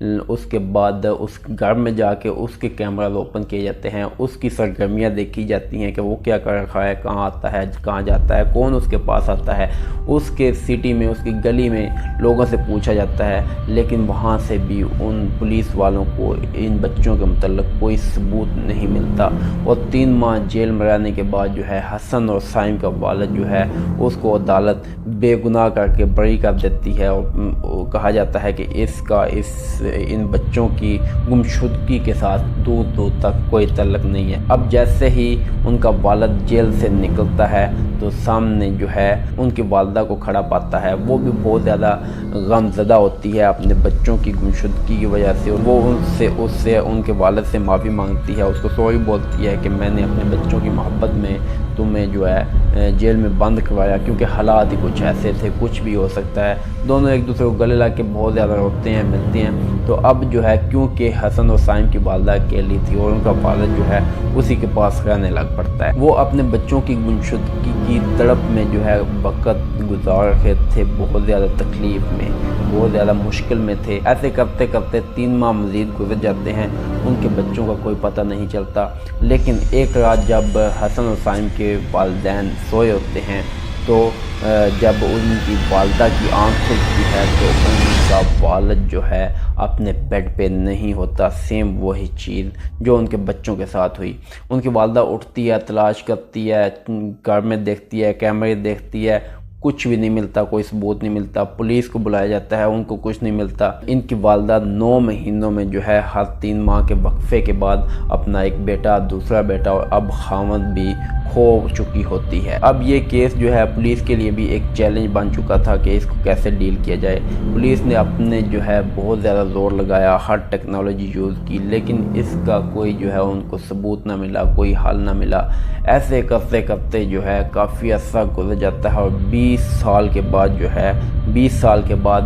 اس کے بعد اس گھر میں جا کے اس کے کیمراز اوپن کیے جاتے ہیں، اس کی سرگرمیاں دیکھی جاتی ہیں کہ وہ کیا کر رہا ہے، کہاں آتا ہے، کہاں جاتا ہے، کون اس کے پاس آتا ہے، اس کے سٹی میں، اس کی گلی میں لوگوں سے پوچھا جاتا ہے، لیکن وہاں سے بھی ان پولیس والوں کو ان بچوں کے متعلق کوئی ثبوت نہیں ملتا، اور 3 ماہ جیل میں رہنے کے بعد جو ہے حسن اور سائم کا والد جو ہے اس کو عدالت بے گناہ کر کے بری کر دیتی ہے، اور کہا جاتا ہے کہ ان بچوں کی گمشدگی کے ساتھ دور دور تک کوئی تعلق نہیں ہے۔ اب جیسے ہی ان کا والد جیل سے نکلتا ہے تو سامنے جو ہے ان کی والدہ کو کھڑا پاتا ہے، وہ بھی بہت زیادہ غم زدہ ہوتی ہے اپنے بچوں کی گمشدگی کی وجہ سے، وہ ان کے والد سے معافی مانگتی ہے، اس کو سوری بولتی ہے کہ میں نے اپنے بچوں کی محبت میں تمہیں جو ہے جیل میں بند کروایا، کیونکہ حالات ہی کچھ ایسے تھے، کچھ بھی ہو سکتا ہے۔ دونوں ایک دوسرے کو گلے لگ کے بہت زیادہ روتے ہیں، ملتے ہیں۔ تو اب جو ہے کیونکہ حسن اور سائم کی والدہ اکیلی تھی اور ان کا والد جو ہے اسی کے پاس رہنے لگ پڑتا ہے، وہ اپنے بچوں کی گمشدگی کی تڑپ میں جو ہے وقت گزار رہے تھے، بہت زیادہ تکلیف میں، بہت زیادہ مشکل میں تھے۔ ایسے کرتے کرتے 3 ماہ مزید گزر جاتے ہیں، ان کے بچوں کا کوئی پتہ نہیں چلتا۔ لیکن ایک رات جب حسن اور سائم کے والدین سوئے ہوتے ہیں تو جب ان کی والدہ کی آنکھ کھلتی ہے تو ان کا والد جو ہے اپنے بیڈ پہ نہیں ہوتا، سیم وہی چیز جو ان کے بچوں کے ساتھ ہوئی۔ ان کی والدہ اٹھتی ہے، تلاش کرتی ہے، گھر میں دیکھتی ہے، کیمرے دیکھتی ہے، کچھ بھی نہیں ملتا، کوئی ثبوت نہیں ملتا، پولیس کو بلایا جاتا ہے، ان کو کچھ نہیں ملتا۔ ان کی والدہ 9 مہینوں میں جو ہے ہر 3 ماہ کے وقفے کے بعد اپنا ایک بیٹا، دوسرا بیٹا اور اب خاوند بھی کھو چکی ہوتی ہے۔ اب یہ کیس جو ہے پولیس کے لیے بھی ایک چیلنج بن چکا تھا کہ اس کو کیسے ڈیل کیا جائے۔ پولیس نے اپنے جو ہے بہت زیادہ زور لگایا، ہر ٹیکنالوجی یوز کی، لیکن اس کا کوئی جو ہے ان کو ثبوت نہ ملا، کوئی حل نہ ملا۔ ایسے کرتے کرتے جو ہے کافی عرصہ گزر جاتا ہے اور 20 سال کے بعد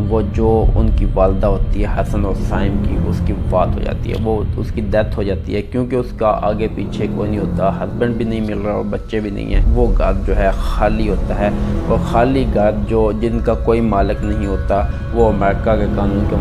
وہ جو ان کی والدہ ہوتی ہے حسن اور سائم کی، اس کی وفات ہو جاتی ہے، وہ اس کی ڈیتھ ہو جاتی ہے، کیونکہ اس کا آگے پیچھے کوئی نہیں ہوتا، ہسبینڈ بھی نہیں مل رہا اور بچے بھی نہیں ہیں۔ وہ گھر جو ہے خالی ہوتا ہے، اور خالی گھر جن کا کوئی مالک نہیں ہوتا وہ امریکہ کے قانون کے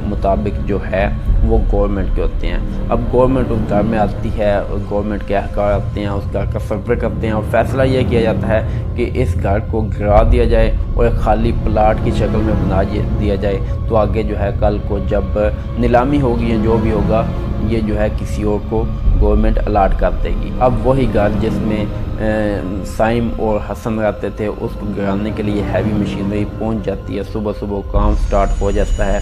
مطابق جو ہے وہ گورنمنٹ کے ہوتے ہیں۔ اب گورنمنٹ اس گھر میں آتی ہے اور گورنمنٹ کے اہلکار آتے ہیں، اس گھر کا سروے کرتے ہیں اور فیصلہ یہ کیا جاتا ہے کہ اس گھر کو گرا دیا جائے اور ایک خالی پلاٹ کی شکل میں بنا دیا جائے، تو آگے جو ہے کل کو جب نیلامی ہوگی یا جو بھی ہوگا یہ جو ہے کسی اور کو گورنمنٹ الاٹ کر دے گی۔ اب وہی گھر جس میں سائم اور حسن رہتے تھے اس کو گرانے کے لیے ہیوی مشینری پہنچ جاتی ہے، صبح صبح کام سٹارٹ ہو جاتا ہے۔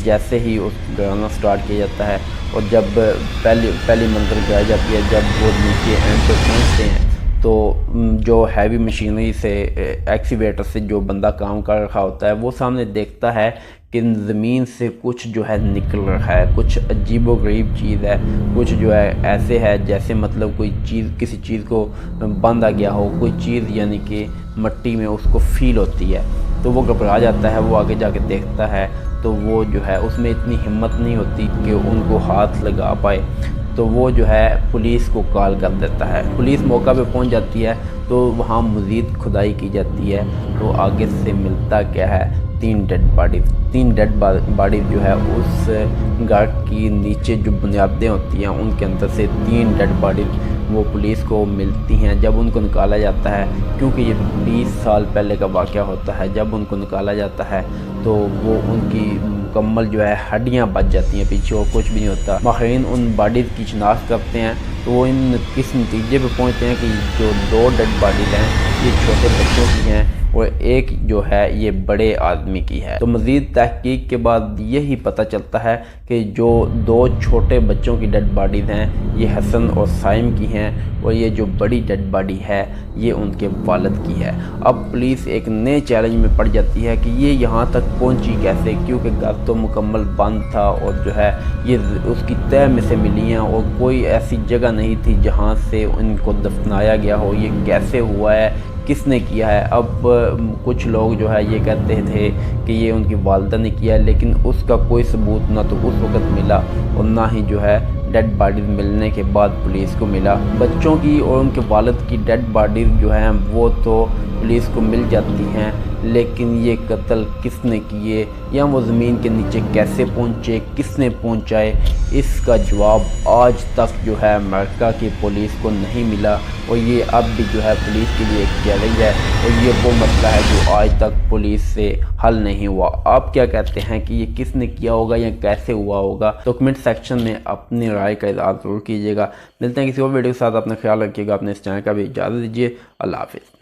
جیسے ہی اس گرانا سٹارٹ کیا جاتا ہے اور جب پہلی منزل گرائی جاتی ہے، جب وہ نیچے اینڈ پہ پہنچتے ہیں تو جو ہیوی مشینری سے ایکسیویٹر سے جو بندہ کام کر رہا ہوتا ہے وہ سامنے دیکھتا ہے کہ زمین سے کچھ جو ہے نکل رہا ہے، کچھ عجیب و غریب چیز ہے، کچھ جو ہے ایسے ہے جیسے مطلب کوئی چیز کسی چیز کو باندھا گیا ہو، کوئی چیز یعنی کہ مٹی میں اس کو فیل ہوتی ہے، تو وہ گھبرا جاتا ہے۔ وہ آگے جا کے دیکھتا ہے تو وہ جو ہے اس میں اتنی ہمت نہیں ہوتی کہ ان کو ہاتھ لگا پائے، تو وہ جو ہے پولیس کو کال کر دیتا ہے۔ پولیس موقع پہ پہنچ جاتی ہے تو وہاں مزید کھدائی کی جاتی ہے، تو آگے سے ملتا کیا ہے 3 ڈیڈ باڈیز جو ہے اس گھر کی نیچے جو بنیادیں ہوتی ہیں ان کے اندر سے 3 ڈیڈ باڈیز وہ پولیس کو ملتی ہیں۔ جب ان کو نکالا جاتا ہے، کیونکہ یہ 20 سال پہلے کا واقعہ ہوتا ہے، جب ان کو نکالا جاتا ہے تو وہ ان کی مکمل جو ہے ہڈیاں بچ جاتی ہیں، پیچھے اور کچھ بھی نہیں ہوتا۔ ماہرین ان باڈیز کی شناخت کرتے ہیں تو وہ اس نتیجے پہ پہنچتے ہیں کہ جو 2 ڈیڈ باڈیز ہیں یہ چھوٹے بچوں کی ہیں اور ایک جو ہے یہ بڑے آدمی کی ہے۔ تو مزید تحقیق کے بعد یہی پتہ چلتا ہے کہ جو 2 چھوٹے بچوں کی ڈیڈ باڈیز ہیں یہ حسن اور سائم کی ہیں، اور یہ جو بڑی ڈیڈ باڈی ہے یہ ان کے والد کی ہے۔ اب پولیس ایک نئے چیلنج میں پڑ جاتی ہے کہ یہ یہاں تک پہنچی کیسے، کیونکہ گھر تو مکمل بند تھا اور جو ہے یہ اس کی تہہ میں سے ملی ہیں اور کوئی ایسی جگہ نہیں تھی جہاں سے ان کو دفنایا گیا ہو۔ یہ کیسے ہوا ہے، کس نے کیا ہے؟ اب کچھ لوگ جو ہے یہ کہتے تھے کہ یہ ان کی والدہ نے کیا ہے، لیکن اس کا کوئی ثبوت نہ تو اس وقت ملا اور نہ ہی جو ہے ڈیڈ باڈیز ملنے کے بعد پولیس کو ملا۔ بچوں کی اور ان کے والد کی ڈیڈ باڈیز جو ہیں وہ تو پولیس کو مل جاتی ہیں، لیکن یہ قتل کس نے کیے یا وہ زمین کے نیچے کیسے پہنچے، کس نے پہنچائے، اس کا جواب آج تک جو ہے امریکہ کی پولیس کو نہیں ملا، اور یہ اب بھی جو ہے پولیس کے لیے ایک چیلنج ہے، اور یہ وہ مسئلہ ہے جو آج تک پولیس سے حل نہیں ہوا۔ آپ کیا کہتے ہیں کہ یہ کس نے کیا ہوگا یا کیسے ہوا ہوگا؟ تو کمنٹ سیکشن میں اپنی رائے کا اظہار ضرور کیجیے گا۔ ملتے ہیں کسی اور ویڈیو کے ساتھ، اپنا خیال رکھیے گا، اپنے اس چینل کا بھی اجازت دیجیے۔ اللہ حافظ۔